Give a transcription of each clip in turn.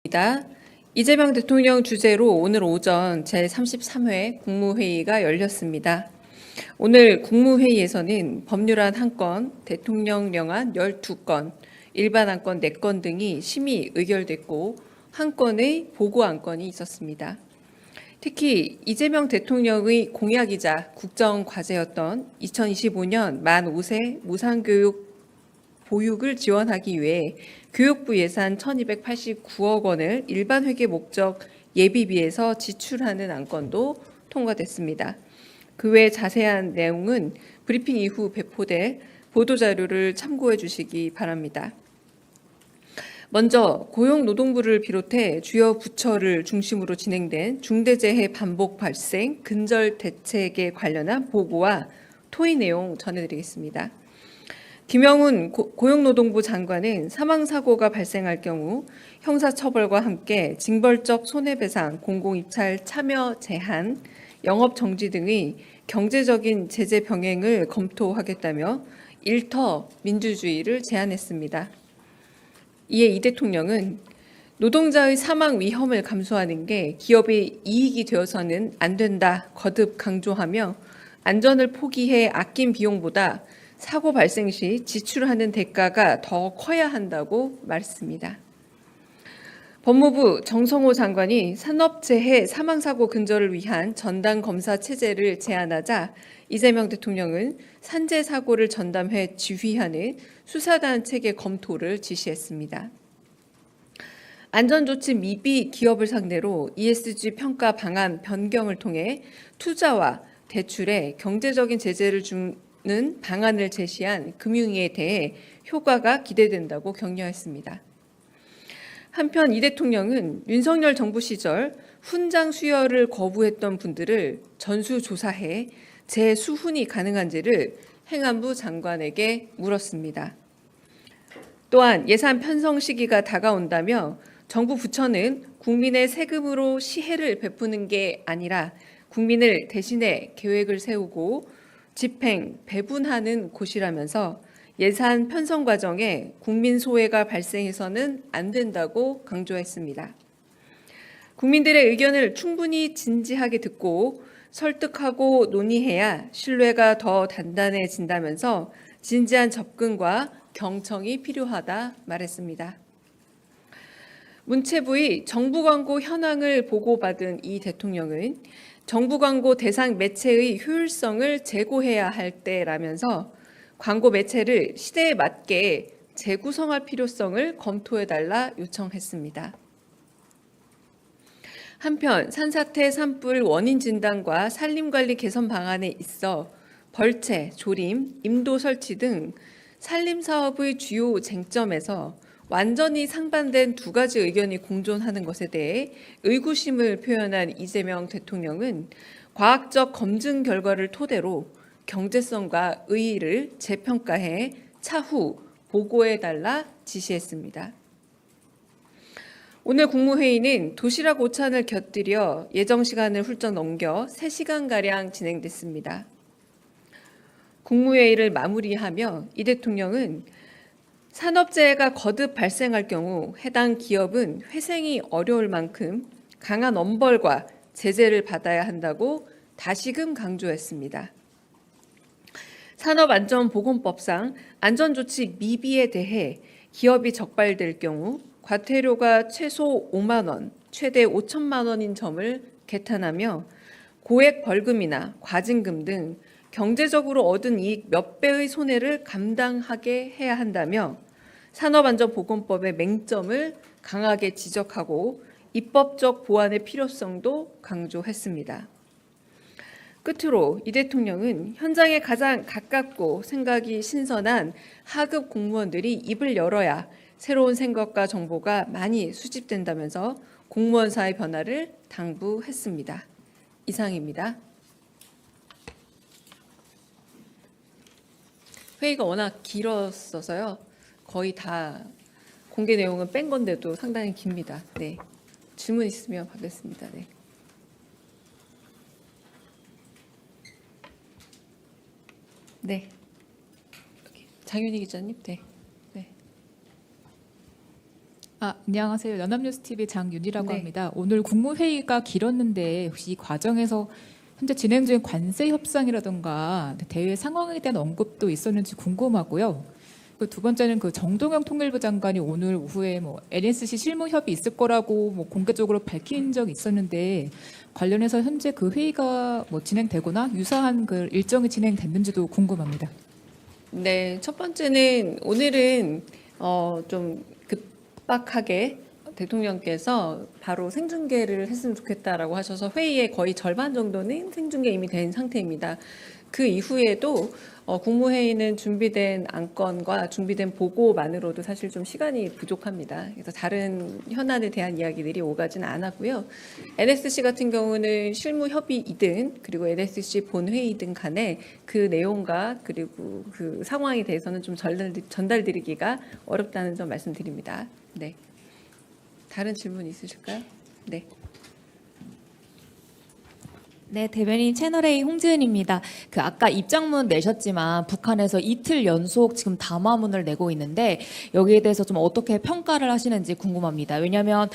입니다. 이재명 대통령 주재로 오늘 오전 제33회 국무회의가 열렸습니다. 오늘 국무회의에서는 법률안 1건, 대통령령안 12건, 일반 안건 4건 등이 심의 의결됐고 한 건의 보고 안건이 있었습니다. 특히 이재명 대통령의 공약이자 국정과제였던 2025년 만 5세 무상교육 보육을 지원하기 위해 교육부 예산 1,289억 원을 일반 회계 목적 예비비에서 지출하는 안건도 통과됐습니다. 그 외 자세한 내용은 브리핑 이후 배포될 보도자료를 참고해 주시기 바랍니다. 먼저 고용노동부를 비롯해 주요 부처를 중심으로 진행된 중대재해 반복 발생 근절 대책에 관련한 보고와 토의 내용 전해드리겠습니다. 김영훈 고용노동부 장관은 사망사고가 발생할 경우 형사처벌과 함께 징벌적 손해배상, 공공입찰 참여 제한, 영업정지 등의 경제적인 제재 병행을 검토하겠다며 일터 민주주의를 제안했습니다. 이에 이 대통령은 노동자의 사망 위험을 감수하는 게 기업의 이익이 되어서는 안 된다 거듭 강조하며 안전을 포기해 아낀 비용보다 사고 발생 시 지출하는 대가가 더 커야 한다고 말했습니다. 법무부 정성호 장관이 산업재해 사망사고 근절을 위한 전담검사 체제를 제안하자 이재명 대통령은 산재사고를 전담해 지휘하는 수사단 체계 검토를 지시했습니다. 안전조치 미비 기업을 상대로 ESG 평가 방안 변경을 통해 투자와 대출에 경제적인 제재를 주는 방안을 제시한 금융위에 대해 효과가 기대된다고 격려했습니다. 한편 이 대통령은 윤석열 정부 시절 훈장 수여를 거부했던 분들을 전수조사해 재수훈이 가능한지를 행안부 장관에게 물었습니다. 또한 예산 편성 시기가 다가온다며 정부 부처는 국민의 세금으로 시혜를 베푸는 게 아니라 국민을 대신해 계획을 세우고 집행, 배분하는 곳이라면서 예산 편성 과정에 국민 소외가 발생해서는 안 된다고 강조했습니다. 국민들의 의견을 충분히 진지하게 듣고 설득하고 논의해야 신뢰가 더 단단해진다면서 진지한 접근과 경청이 필요하다 말했습니다. 문체부의 정부 광고 현황을 보고받은 이 대통령은 정부 광고 대상 매체의 효율성을 제고해야 할 때라면서 광고 매체를 시대에 맞게 재구성할 필요성을 검토해달라 요청했습니다. 한편 산사태 산불 원인 진단과 산림관리 개선 방안에 있어 벌채, 조림, 임도 설치 등 산림사업의 주요 쟁점에서 완전히 상반된 두 가지 의견이 공존하는 것에 대해 의구심을 표현한 이재명 대통령은 과학적 검증 결과를 토대로 경제성과 의의를 재평가해 차후 보고해달라 지시했습니다. 오늘 국무회의는 도시락 오찬을 곁들여 예정 시간을 훌쩍 넘겨 3시간가량 진행됐습니다. 국무회의를 마무리하며 이 대통령은 산업재해가 거듭 발생할 경우 해당 기업은 회생이 어려울 만큼 강한 엄벌과 제재를 받아야 한다고 다시금 강조했습니다. 산업안전보건법상 안전조치 미비에 대해 기업이 적발될 경우 과태료가 최소 5만 원, 최대 5천만 원인 점을 개탄하며 고액 벌금이나 과징금 등 경제적으로 얻은 이익 몇 배의 손해를 감당하게 해야 한다며 산업안전보건법의 맹점을 강하게 지적하고 입법적 보완의 필요성도 강조했습니다. 끝으로 이 대통령은 현장에 가장 가깝고 생각이 신선한 하급 공무원들이 입을 열어야 새로운 생각과 정보가 많이 수집된다면서 공무원사의 변화를 당부했습니다. 이상입니다. 회의가 워낙 길었어서요. 거의 다 공개 내용은 뺀 건데도 상당히 깁니다. 네. 질문 있으면 받겠습니다. 네. 네. 장윤희 기자님. 네. 네. 안녕하세요. 연합뉴스TV 장윤희라고 네. 합니다. 오늘 국무회의가 길었는데 혹시 이 과정에서 현재 진행 중인 관세 협상이라든가 대외 상황에 대한 언급도 있었는지 궁금하고요. 그 두 번째는 그 정동영 통일부 장관이 오늘 오후에 NSC 실무 협의 있을 거라고 공개적으로 밝힌 적이 있었는데 관련해서 현재 그 회의가 진행되거나 유사한 그 일정이 진행됐는지도 궁금합니다. 네, 첫 번째는 오늘은 좀 급박하게 대통령께서 바로 생중계를 했으면 좋겠다라고 하셔서 회의의 거의 절반 정도는 생중계 이미 된 상태입니다. 그 이후에도 국무회의는 준비된 안건과 준비된 보고만으로도 사실 좀 시간이 부족합니다. 그래서 다른 현안에 대한 이야기들이 오가지는 않았고요. NSC 같은 경우는 실무 협의이든 그리고 NSC 본회의든 간에 그 내용과 그리고 그 상황에 대해서는 좀 전달드리기가 어렵다는 점 말씀드립니다. 네. 다른 질문 있으실까요? 네. 네, 대변인 채널A 홍지은입니다. 그 아까 입장문 내셨지만 북한에서 이틀 연속 지금 담화문을 내고 있는데 여기에 대해서 좀 어떻게 평가를 하시는지 궁금합니다. 왜냐하면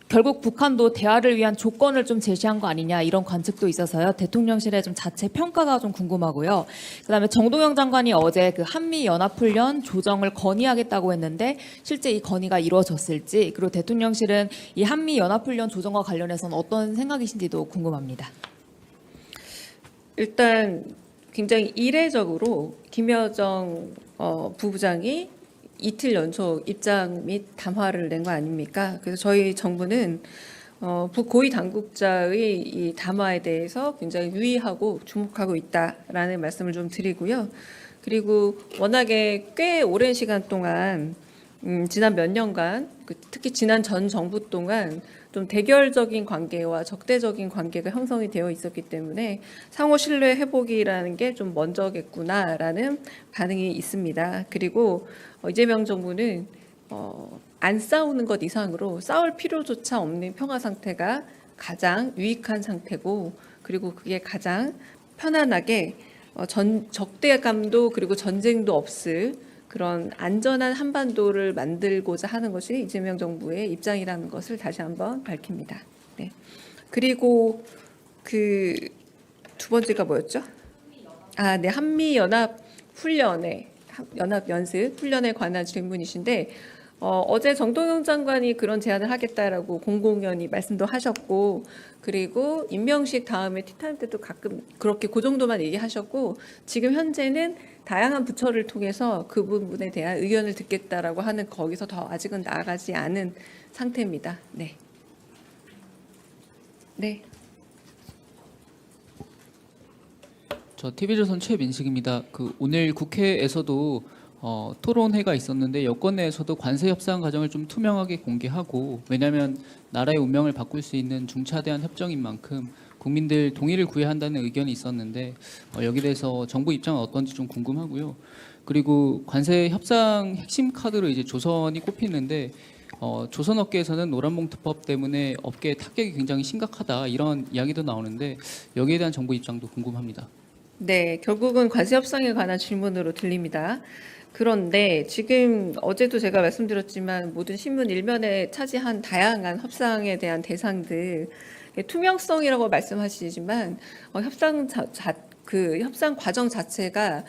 결국 북한도 대화를 위한 조건을 좀 제시한 거 아니냐 이런 관측도 있어서요. 대통령실의 좀 자체 평가가 좀 궁금하고요. 그다음에 정동영 장관이 어제 그 한미 연합훈련 조정을 건의하겠다고 했는데 실제 이 건의가 이루어졌을지 그리고 대통령실은 이 한미 연합훈련 조정과 관련해서는 어떤 생각이신지도 궁금합니다. 일단 굉장히 이례적으로 김여정 부부장이 이틀 연속 입장 및 담화를 낸 거 아닙니까? 그래서 저희 정부는 고위 당국자의 이 담화에 대해서 굉장히 유의하고 주목하고 있다라는 말씀을 좀 드리고요. 그리고 워낙에 꽤 오랜 시간 동안 지난 몇 년간 특히 지난 전 정부 동안 좀 대결적인 관계와 적대적인 관계가 형성이 되어 있었기 때문에 상호 신뢰 회복이라는 게 좀 먼저겠구나라는 반응이 있습니다. 그리고 이재명 정부는 안 싸우는 것 이상으로 싸울 필요조차 없는 평화 상태가 가장 유익한 상태고 그리고 그게 가장 편안하게 적대감도 그리고 전쟁도 없을 그런 안전한 한반도를 만들고자 하는 것이 이재명 정부의 입장이라는 것을 다시 한번 밝힙니다. 네. 그리고 그 두 번째가 뭐였죠? 네, 한미 연합 훈련에 연합 연습 훈련에 관한 질문이신데 어제 정동영 장관이 그런 제안을 하겠다라고 공공연히 말씀도 하셨고 그리고 임명식 다음에 티타임 때도 가끔 그렇게 그 정도만 얘기하셨고 지금 현재는 다양한 부처를 통해서 그 부분에 대한 의견을 듣겠다라고 하는 거기서 더 아직은 나아가지 않은 상태입니다. 네. 네. 저 TV조선 최민식입니다. 오늘 국회에서도 토론회가 있었는데 여권 내에서도 관세 협상 과정을 좀 투명하게 공개하고 왜냐하면 나라의 운명을 바꿀 수 있는 중차대한 협정인 만큼 국민들 동의를 구해야 한다는 의견이 있었는데 여기에 대해서 정부 입장은 어떤지 좀 궁금하고요. 그리고 관세 협상 핵심 카드로 이제 조선이 꼽히는데 조선업계에서는 노란봉투법 때문에 업계 타격이 굉장히 심각하다 이런 이야기도 나오는데 여기에 대한 정부 입장도 궁금합니다. 네, 결국은 관세 협상에 관한 질문으로 들립니다. 그런데 지금 어제도 제가 말씀드렸지만 모든 신문 일면에 차지한 다양한 협상에 대한 대상들 투명성이라고 말씀하시지만 그 협상 과정 자체가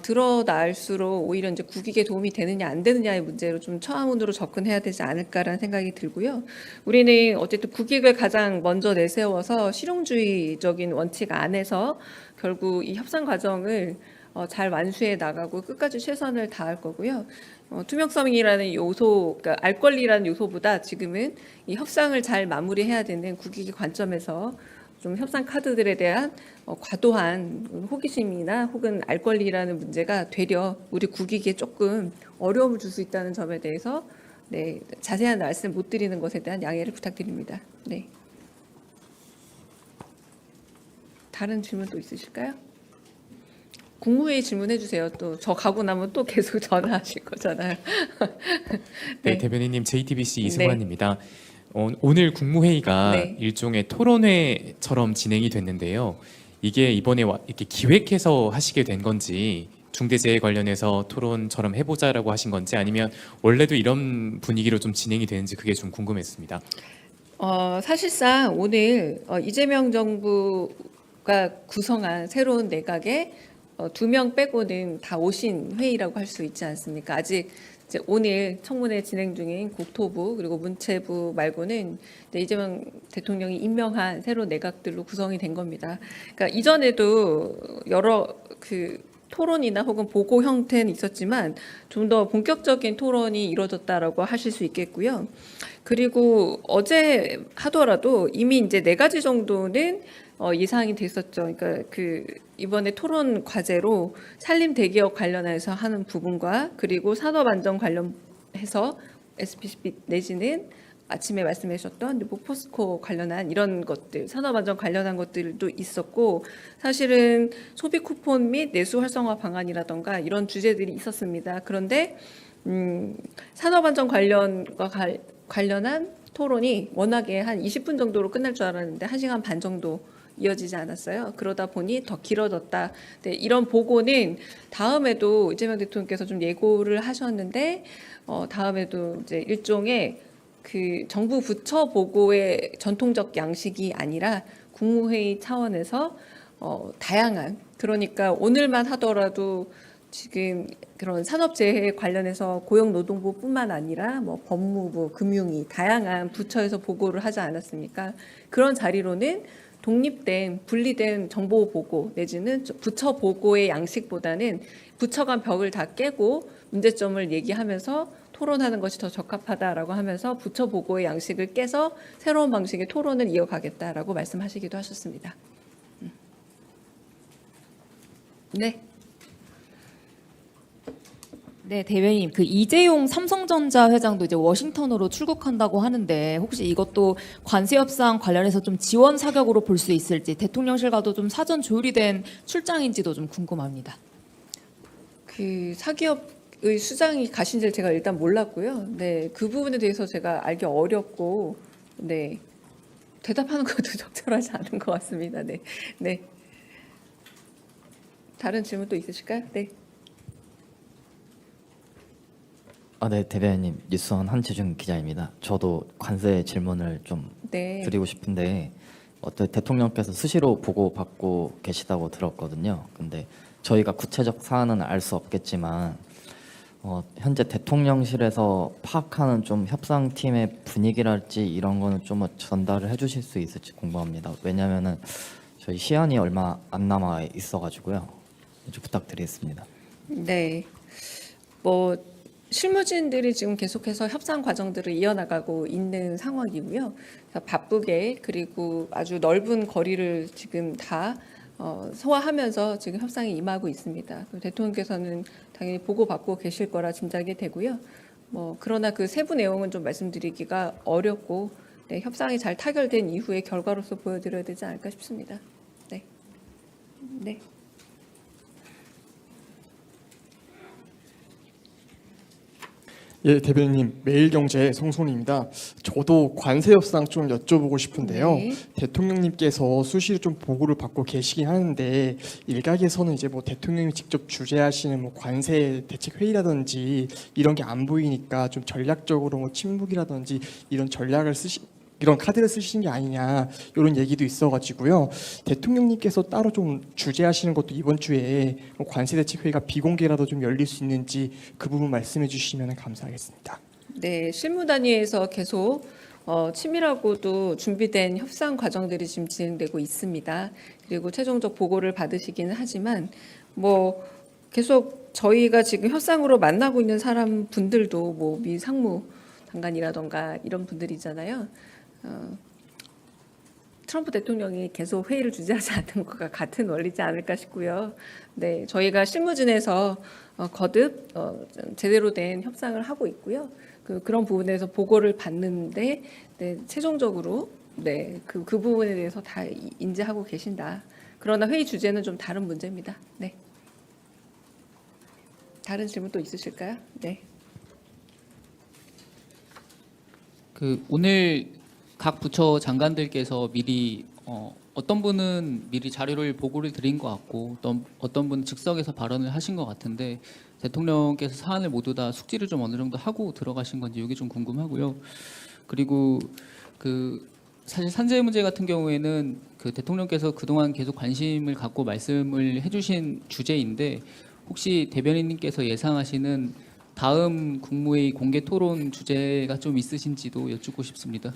드러날수록 오히려 이제 국익에 도움이 되느냐 안 되느냐의 문제로 좀 처음으로 접근해야 되지 않을까라는 생각이 들고요. 우리는 어쨌든 국익을 가장 먼저 내세워서 실용주의적인 원칙 안에서 결국 이 협상 과정을 잘 완수해 나가고 끝까지 최선을 다할 거고요. 투명성이라는 요소, 그러니까 알 권리라는 요소보다 지금은 이 협상을 잘 마무리해야 되는 국익의 관점에서 좀 협상 카드들에 대한 과도한 호기심이나 혹은 알 권리라는 문제가 되려 우리 국익에 조금 어려움을 줄 수 있다는 점에 대해서 네, 자세한 말씀 못 드리는 것에 대한 양해를 부탁드립니다. 네. 다른 질문 또 있으실까요? 국무회의 질문해 주세요. 또 저 가고 나면 또 계속 전화하실 거잖아요. 네, 대변인님 JTBC 이승환입니다. 오늘 국무회의가 네. 일종의 토론회처럼 진행이 됐는데요. 이게 이번에 이렇게 기획해서 하시게 된 건지 중대재해 관련해서 토론처럼 해보자라고 하신 건지 아니면 원래도 이런 분위기로 좀 진행이 되는지 그게 좀 궁금했습니다. 사실상 오늘 이재명 정부가 구성한 새로운 내각에 2명 빼고는 다 오신 회의라고 할 수 있지 않습니까? 아직 이제 오늘 청문회 진행 중인 국토부 그리고 문체부 말고는 이재명 대통령이 임명한 새로운 내각들로 구성이 된 겁니다. 그러니까 이전에도 여러 토론이나 혹은 보고 형태는 있었지만 좀 더 본격적인 토론이 이루어졌다라고 하실 수 있겠고요. 그리고 어제 하더라도 이미 이제 4가지 정도는 예상이 됐었죠. 그러니까 이번에 토론 과제로 산림 대기업 관련해서 하는 부분과 그리고 산업 안전 관련해서 SPC 내지는 아침에 말씀해 주셨던 포스코 관련한 이런 것들, 산업안전 관련한 것들도 있었고 사실은 소비 쿠폰 및 내수 활성화 방안이라던가 이런 주제들이 있었습니다. 그런데 산업안전 관련한 토론이 워낙에 한 20분 정도로 끝날 줄 알았는데 1시간 반 정도 이어지지 않았어요. 그러다 보니 더 길어졌다. 네, 이런 보고는 다음에도 이재명 대통령께서 좀 예고를 하셨는데 다음에도 이제 일종의 정부 부처 보고의 전통적 양식이 아니라 국무회의 차원에서 다양한 그러니까 오늘만 하더라도 지금 그런 산업재해 관련해서 고용노동부뿐만 아니라 뭐 법무부, 금융위 다양한 부처에서 보고를 하지 않았습니까? 그런 자리로는 독립된 분리된 정보 보고 내지는 부처 보고의 양식보다는 부처 간 벽을 다 깨고 문제점을 얘기하면서 토론하는 것이 더 적합하다라고 하면서 부처 보고의 양식을 깨서 새로운 방식의 토론을 이어가겠다라고 말씀하시기도 하셨습니다. 네. 네, 대변인 이재용 삼성전자 회장도 이제 워싱턴으로 출국한다고 하는데 혹시 이것도 관세 협상 관련해서 좀 지원 사격으로 볼 수 있을지 대통령실과도 좀 사전 조율이 된 출장인지도 좀 궁금합니다. 사기업의 수장이 가신지를 제가 일단 몰랐고요. 네, 그 부분에 대해서 제가 알기 어렵고, 네, 대답하는 것도 적절하지 않은 것 같습니다. 네, 네. 다른 질문 또 있으실까요? 네. 네, 대변인 뉴스원 한지중 기자입니다. 저도 관세 질문을 좀 네. 드리고 싶은데 대통령께서 수시로 보고받고 계시다고 들었거든요. 근데 저희가 구체적 사안은 알 수 없겠지만 현재 대통령실에서 파악하는 좀 협상팀의 분위기랄지 이런 거는 좀 전달을 해주실 수 있을지 궁금합니다. 왜냐하면은 저희 시한이 얼마 안 남아 있어가지고요. 좀 부탁드리겠습니다. 네. 실무진들이 지금 계속해서 협상 과정들을 이어나가고 있는 상황이고요. 바쁘게 그리고 아주 넓은 거리를 지금 다 소화하면서 지금 협상에 임하고 있습니다. 대통령께서는 당연히 보고받고 계실 거라 짐작이 되고요. 그러나 그 세부 내용은 좀 말씀드리기가 어렵고 네, 협상이 잘 타결된 이후의 결과로서 보여드려야 되지 않을까 싶습니다. 네. 네. 예, 대변인님, 매일경제 성손입니다. 저도 관세 협상 좀 여쭤보고 싶은데요. 네. 대통령님께서 수시로 좀 보고를 받고 계시긴 하는데 일각에서는 이제 대통령이 직접 주재하시는 관세 대책 회의라든지 이런 게 안 보이니까 좀 전략적으로 침묵이라든지 이런 카드를 쓰시는 게 아니냐 이런 얘기도 있어가지고요. 대통령님께서 따로 좀 주재하시는 것도 이번 주에 관세대책회의가 비공개라도 좀 열릴 수 있는지 그 부분 말씀해 주시면 감사하겠습니다. 네, 실무 단위에서 계속 치밀하고도 준비된 협상 과정들이 지금 진행되고 있습니다. 그리고 최종적 보고를 받으시기는 하지만 계속 저희가 지금 협상으로 만나고 있는 분들도 미 상무 장관이라던가 이런 분들이잖아요. 트럼프 대통령이 계속 회의를 주재하지 않는 것과 같은 원리지 않을까 싶고요. 네, 저희가 실무진에서 거듭 제대로 된 협상을 하고 있고요. 그런 부분에서 보고를 받는데 네, 최종적으로 네, 그 부분에 대해서 다 인지하고 계신다. 그러나 회의 주제는 좀 다른 문제입니다. 네. 다른 질문 또 있으실까요? 네. 오늘 각 부처 장관들께서 미리 어떤 분은 미리 자료를 보고를 드린 것 같고 어떤 분은 즉석에서 발언을 하신 것 같은데 대통령께서 사안을 모두 다 숙지를 좀 어느 정도 하고 들어가신 건지 이게 좀 궁금하고요. 그리고 그 사실 산재 문제 같은 경우에는 그 대통령께서 그동안 계속 관심을 갖고 말씀을 해주신 주제인데 혹시 대변인님께서 예상하시는 다음 국무회의 공개 토론 주제가 좀 있으신지도 여쭙고 싶습니다.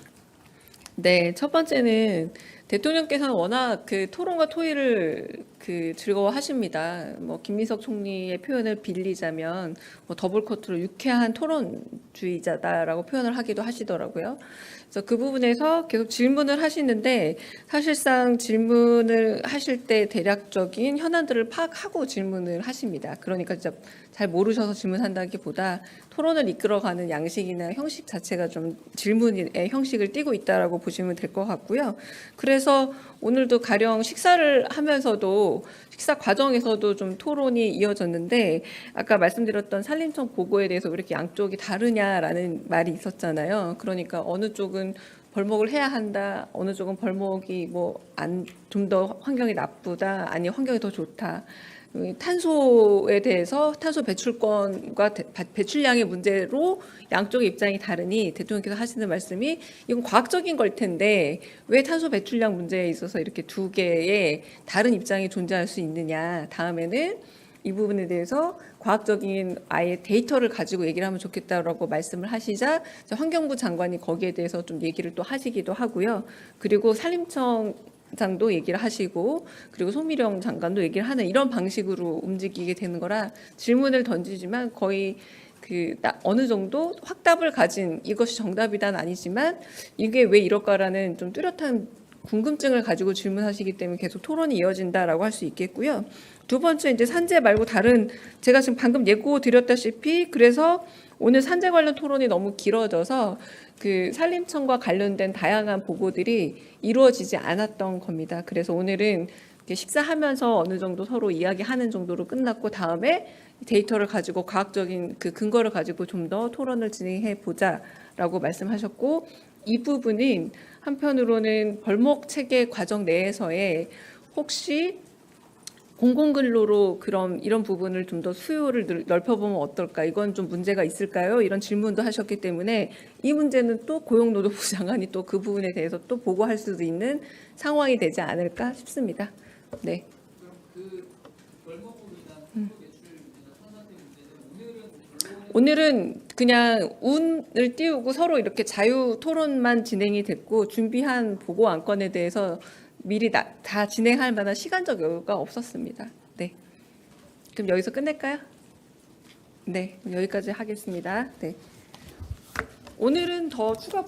네, 첫 번째는 대통령께서는 워낙 그 토론과 토의를 그 즐거워하십니다. 뭐 김민석 총리의 표현을 빌리자면 뭐 더블코트로 유쾌한 토론주의자다라고 표현을 하기도 하시더라고요. 그래서 그 부분에서 계속 질문을 하시는데 사실상 질문을 하실 때 대략적인 현안들을 파악하고 질문을 하십니다. 그러니까 진짜 잘 모르셔서 질문한다기보다 토론을 이끌어가는 양식이나 형식 자체가 좀 질문의 형식을 띠고 있다라고 보시면 될 것 같고요. 그래서 오늘도 가령 식사를 하면서도 식사 과정에서도 좀 토론이 이어졌는데 아까 말씀드렸던 산림청 보고에 대해서 왜 이렇게 양쪽이 다르냐라는 말이 있었잖아요. 그러니까 어느 쪽은 벌목을 해야 한다, 어느 쪽은 벌목이 뭐 좀 더 환경이 나쁘다, 아니 환경이 더 좋다. 탄소에 대해서 탄소 배출권과 배출량의 문제로 양쪽의 입장이 다르니 대통령께서 하시는 말씀이 이건 과학적인 걸 텐데 왜 탄소 배출량 문제에 있어서 이렇게 두 개의 다른 입장이 존재할 수 있느냐. 다음에는 이 부분에 대해서 과학적인 아예 데이터를 가지고 얘기를 하면 좋겠다라고 말씀을 하시자 환경부 장관이 거기에 대해서 좀 얘기를 또 하시기도 하고요. 그리고 산림청 장도 얘기를 하시고 그리고 송미령 장관도 얘기를 하는 이런 방식으로 움직이게 되는 거라 질문을 던지지만 거의 어느 정도 확답을 가진 이것이 정답이다는 아니지만 이게 왜 이럴까라는 좀 뚜렷한 궁금증을 가지고 질문하시기 때문에 계속 토론이 이어진다라고 할 수 있겠고요. 두 번째 이제 산재 말고 다른 제가 지금 방금 예고 드렸다시피 그래서 오늘 산재 관련 토론이 너무 길어져서 그 산림청과 관련된 다양한 보고들이 이루어지지 않았던 겁니다. 그래서 오늘은 식사하면서 어느 정도 서로 이야기하는 정도로 끝났고 다음에 데이터를 가지고 과학적인 그 근거를 가지고 좀 더 토론을 진행해 보자라고 말씀하셨고 이 부분은 한편으로는 벌목 체계 과정 내에서의 혹시 공공근로로 그럼 이런 부분을 좀 더 수요를 넓혀보면 어떨까? 이건 좀 문제가 있을까요? 이런 질문도 하셨기 때문에 이 문제는 또 고용노동부 장관이 또 그 부분에 대해서 또 보고할 수도 있는 상황이 되지 않을까 싶습니다. 네. 오늘은 그냥 운을 띄우고 서로 이렇게 자유 토론만 진행이 됐고 준비한 보고 안건에 대해서 미리 다 진행할 만한 시간적 여유가 없었습니다. 네. 그럼 여기서 끝낼까요? 네. 그럼 여기까지 하겠습니다. 네. 오늘은 더 추가